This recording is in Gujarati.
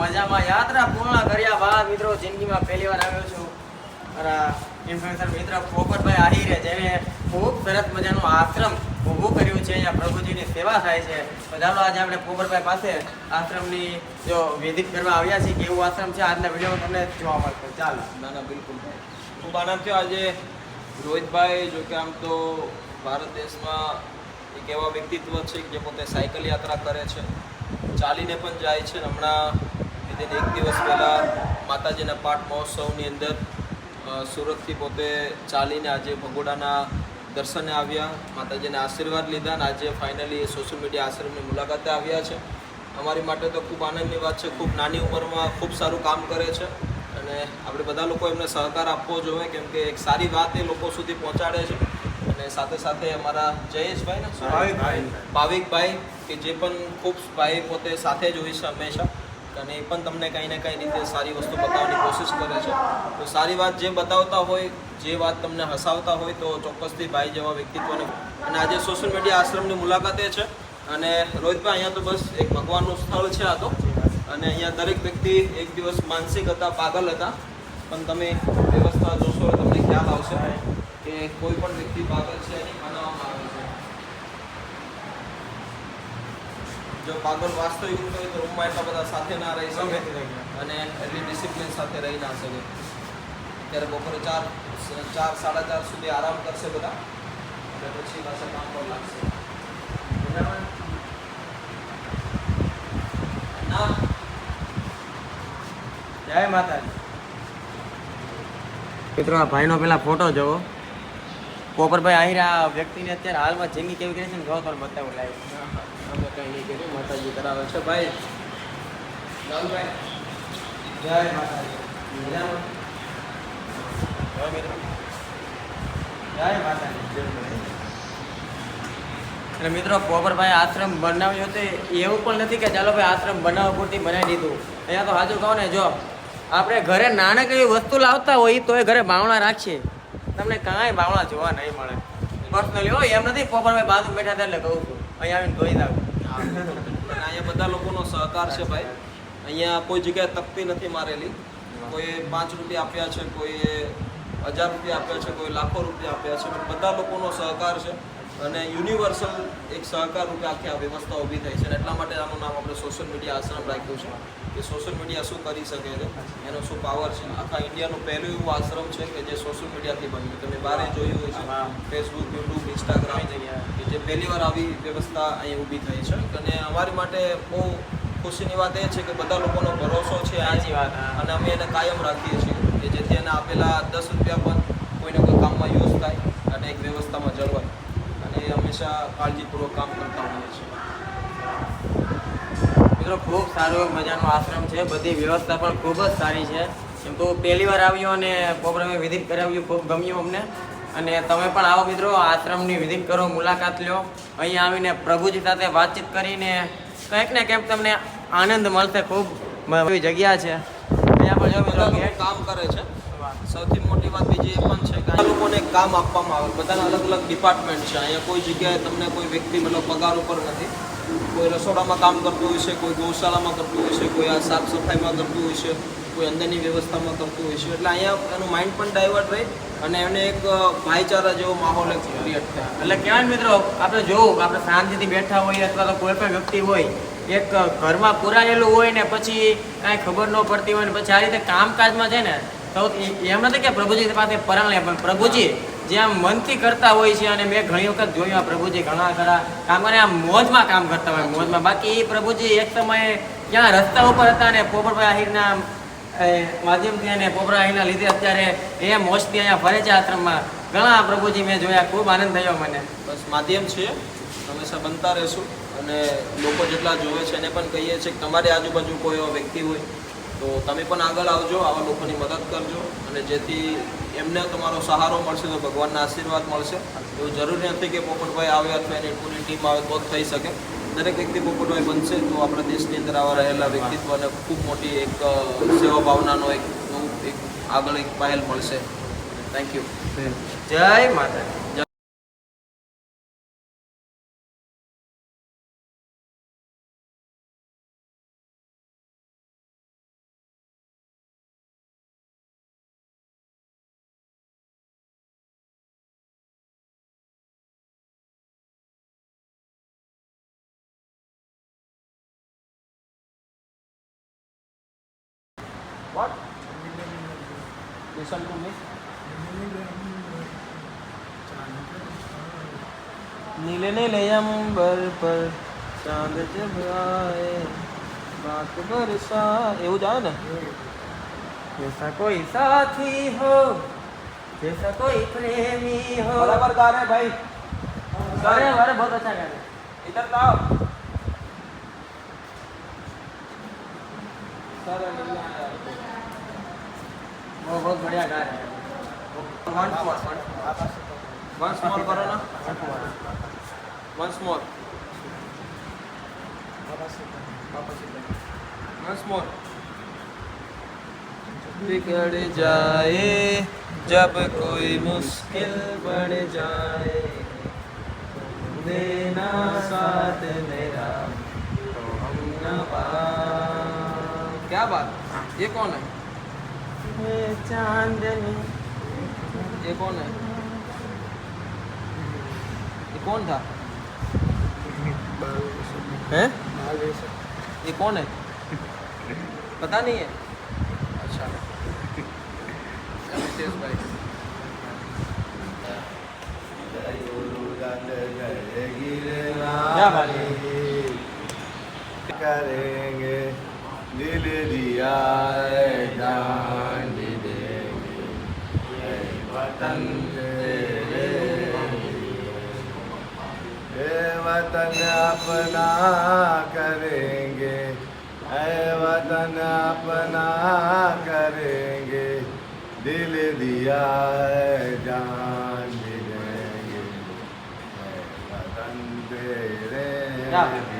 મજામાં યાત્રા પૂર્ણ કર્યા બાદ મિત્રો જિંદગીમાં પહેલી વાર આવ્યો છું મારા ઇન્ફ્લુએન્સર મિત્ર પોપટભાઈ આહિરે, જેને ખૂબ સરસ મજાનું આશ્રમ ઊભું કર્યું છે. અહીંયા પ્રભુજીની સેવા થાય છે. તો ચાલો આજે આપણે પોપટભાઈ પાસે આશ્રમની જો વિઝિટ કરવા આવ્યા છીએ. કેવું આશ્રમ છે આજના વિડીયોમાં તમને જોવા મળશે. ચાલો. ના બિલકુલ ખૂબ આનંદ થયો આજે. રોહિતભાઈ જો કે આમ તો ભારત દેશમાં એક એવા વ્યક્તિત્વ છે જે પોતે સાયકલ યાત્રા કરે છે, ચાલીને પણ જાય છે. હમણાં વિધિન એક દિવસ પહેલાં માતાજીના પાઠ મહોત્સવની અંદર સુરતથી પોતે ચાલીને આજે ભગોડાના દર્શને આવ્યા, માતાજીના આશીર્વાદ લીધા અને આજે ફાઇનલી સોશિયલ મીડિયા આશ્રમની મુલાકાતે આવ્યા છે. અમારી માટે તો ખૂબ આનંદની વાત છે. ખૂબ નાની ઉંમરમાં ખૂબ સારું કામ કરે છે અને આપણે બધા લોકો એમને સહકાર આપવો જોઈએ, કેમ કે એક સારી વાત એ લોકો સુધી પહોંચાડે છે. અને સાથે સાથે અમારા જયેશભાઈ ને ભાવિકભાઈ કે જે પણ ખૂબ ભાઈ પોતે સાથે જ હોય છે હંમેશા, અને એ પણ તમને કંઈ ને કંઈ રીતે સારી વસ્તુ બતાવવાની કોશિશ કરે છે. તો સારી વાત જે બતાવતા હોય, જે વાત તમને હસાવતા હોય, તો ચોક્કસથી ભાઈ જેવા વ્યક્તિત્વને. અને આજે સોશિયલ મીડિયા આશ્રમની મુલાકાતે છે. અને રોહિતભાઈ અહીંયા તો બસ એક ભગવાનનું સ્થળ છે આ તો, અને અહીંયા દરેક વ્યક્તિ એક દિવસ માનસિક હતા, પાગલ હતા, પણ તમે વ્યવસ્થા જોશો તમને ખ્યાલ આવશે કે કોઈ પણ વ્યક્તિ પાગલ છે એની બનાવવામાં આવે છે. જો પાગલ વાસ્તવિક હોય તો રૂમમાં એટલા બધા સાથે ના રહી શકે અને એટલી ડિસિપ્લિન સાથે રહી ના શકે. ત્યારે બપોરે 4-4:30 સુધી આરામ કરશે બધા, અને પછી પાછા કામ પર લાગશે. જય માતાજી. મિત્રો આ ભાઈનો પેલા ફોટો જોવો. પોપટભાઈ આહિર આ વ્યક્તિને અત્યારે હાલમાં જિંદગી કેવી કરી છે ને જો પણ બતાવું લાઈવ. અમે કંઈ નહીં કર્યું, માતાજી કરાવે છે. ભાઈ લાલભાઈ જય માતાજી. જય મિત્રો. જય માતાજી. એટલે મિત્રો પોપટભાઈ આશ્રમ બનાવ્યો હતો એવું પણ નથી કે ચાલો ભાઈ આશ્રમ બનાવવા પૂરતી બનાવી દીધું. અહીંયા તો હાજુ કહો ને, જો આપણે ઘરે નાનક એવી વસ્તુ લાવતા હોય તો એ ઘરે બાવણા રાખીએ, તમને કાંઈ બાવણા જોવા નહીં મળે. પર્સનલી હોય એમ નથી પોપટભાઈ બાજુ બેઠા હતા એટલે કહું છું અહીંયા આવીને ધોઈ દાવ. અહીંયા બધા લોકોનો સહકાર છે ભાઈ. અહીંયા કોઈ જગ્યાએ તકતી નથી મારેલી. કોઈ 5 રૂપિયા આપ્યા છે, કોઈ 1000 રૂપિયા આપ્યા છે, કોઈ લાખો રૂપિયા આપ્યા છે, પણ બધા લોકોનો સહકાર છે અને યુનિવર્સલ એક સહકાર રૂપે આખી આ વ્યવસ્થા ઊભી થઈ છે. અને એટલા માટે આનું નામ આપણે સોશિયલ મીડિયા આશ્રમ રાખ્યું છે કે સોશિયલ મીડિયા શું કરી શકે છે, એનો શું પાવર છે. આખા ઇન્ડિયાનું પહેલું એવું આશ્રમ છે કે જે સોશિયલ મીડિયાથી બન્યું. તમે બહારે જોયું હોય છે, ફેસબુક, યુટ્યુબ, ઇન્સ્ટાગ્રામ, કે જે પહેલી વાર આવી વ્યવસ્થા અહીં ઊભી થઈ છે. અને અમારી માટે બહુ ખુશીની વાત એ છે કે બધા લોકોનો ભરોસો છે અને અમે એને કાયમ રાખીએ છીએ કે જેથી એને આપેલા 10 રૂપિયા પણ કોઈને કોઈ કામમાં યુઝ થાય અને એક વ્યવસ્થામાં જળવાય. અને હંમેશા કાળજીપૂર્વક કામ કરતા હોઈએ છીએ. મિત્રો ખૂબ સારું મજાનો આશ્રમ છે, બધી વ્યવસ્થા પણ ખૂબ જ સારી છે. એમ તો પહેલી વાર આવ્યો અને પોપટભાઈ વિઝિટ કરાવ્યું, ખૂબ ગમ્યું અમને. અને તમે પણ આવો મિત્રો, આશ્રમની વિઝિટ કરો, મુલાકાત લો. અહીંયા આવીને પ્રભુજી સાથે વાતચીત કરીને કંઈક ને કંઈક તમને આનંદ મળશે. ખૂબ એવી જગ્યા છે. અહીંયા પણ જો મિત્રો કામ કરે છે. સૌથી મોટી વાત બીજી એ પણ છે કે આ લોકોને કામ આપવામાં આવે. બધાના અલગ અલગ ડિપાર્ટમેન્ટ છે. અહીંયા કોઈ જગ્યાએ તમને કોઈ વ્યક્તિ મતલબ પગાર ઉપર નથી. કોઈ રસોડામાં કામ કરતું હોય છે, કોઈ ગૌશાળામાં કરતું હોય છે, કોઈ આ સાફ સફાઈમાં કરતું હોય છે, કોઈ અંદરની વ્યવસ્થામાં કરતું હોય છે. એટલે અહીંયા એનું માઇન્ડ પણ ડાયવર્ટ રહે અને એને એક ભાઈચારા જેવો માહોલ એક ક્રિએટ થાય. એટલે કહેવાય મિત્રો, આપણે જોવું આપણે શાંતિથી બેઠા હોઈએ અથવા તો કોઈ પણ વ્યક્તિ હોય એક ઘરમાં પુરાયેલું હોય ને પછી કાંઈ ખબર ન પડતી હોય ને પછી આ રીતે કામકાજમાં છે ને, તો એમ નથી કે પ્રભુજી પાસે પરાણે, પણ પ્રભુજી જે આમ મનથી કરતા હોય છે. અને મેં ઘણી વખત જોયું આ પ્રભુજી ઘણા ખરા કામ કરે, આમ મોજમાં કામ કરતા હોય, મોજમાં. બાકી એ પ્રભુજી એક સમયે ક્યાં રસ્તા ઉપર હતા ને પોપટભાઈ આહિરના માધ્યમથી અને પોપટભાઈ આહિરના લીધે અત્યારે એ મોજથી અહીંયા ફરે છે આશ્રમમાં. ઘણા પ્રભુજી મેં જોયા, ખૂબ આનંદ થયો મને. બસ માધ્યમ છે, હંમેશા બનતા રહેશું. અને લોકો જેટલા જોવે છે એને પણ કહીએ છીએ કે તમારી આજુબાજુ કોઈ એવો વ્યક્તિ હોય તો તમે પણ આગળ આવજો, આવા લોકોની મદદ કરજો, અને જેથી એમને તમારો સહારો મળશે તો ભગવાનના આશીર્વાદ મળશે. એવું જરૂરી નથી કે પોપટભાઈ આવે અથવા એની પૂરી ટીમ આવે તો જ થઈ શકે. દરેક વ્યક્તિ પોપટભાઈ બનશે તો આપણા દેશની અંદર આવા રહેલા વ્યક્તિત્વને ખૂબ મોટી એક સેવા ભાવનાનો એક આગળ એક પહેલ મળશે. Thank you. જય માતા. What? Listen to me. नीले नीले अंबर पर चांद जब आए बात बरसा એવું જ આવે ને जैसा कोई साथी हो जैसा कोई प्रेमी हो बराबर गा रहे भाई अरे अरे बहुत अच्छा गा रहे इधर तो आओ सर वो बहुत बढ़िया गा रहे हैं वंस मोर करो ना वंस मोर वंस मोर बिगड़ जाए जब कोई मुश्किल बढ़ जाए देना साथ मेरा तो हम न क्या बात ये कौन है चांदनी ये कौन है ये कौन था हैं ये कौन है पता नहीं है अच्छा विशेष भाई क्या बात है करेंगे दिल दिया है जान भी देंगे ऐ वतन तेरे ए वतन अपना करेंगे ऐ वतन अपना करेंगे दिल दिया है जान भी देंगे ऐ वतन तेरे क्या?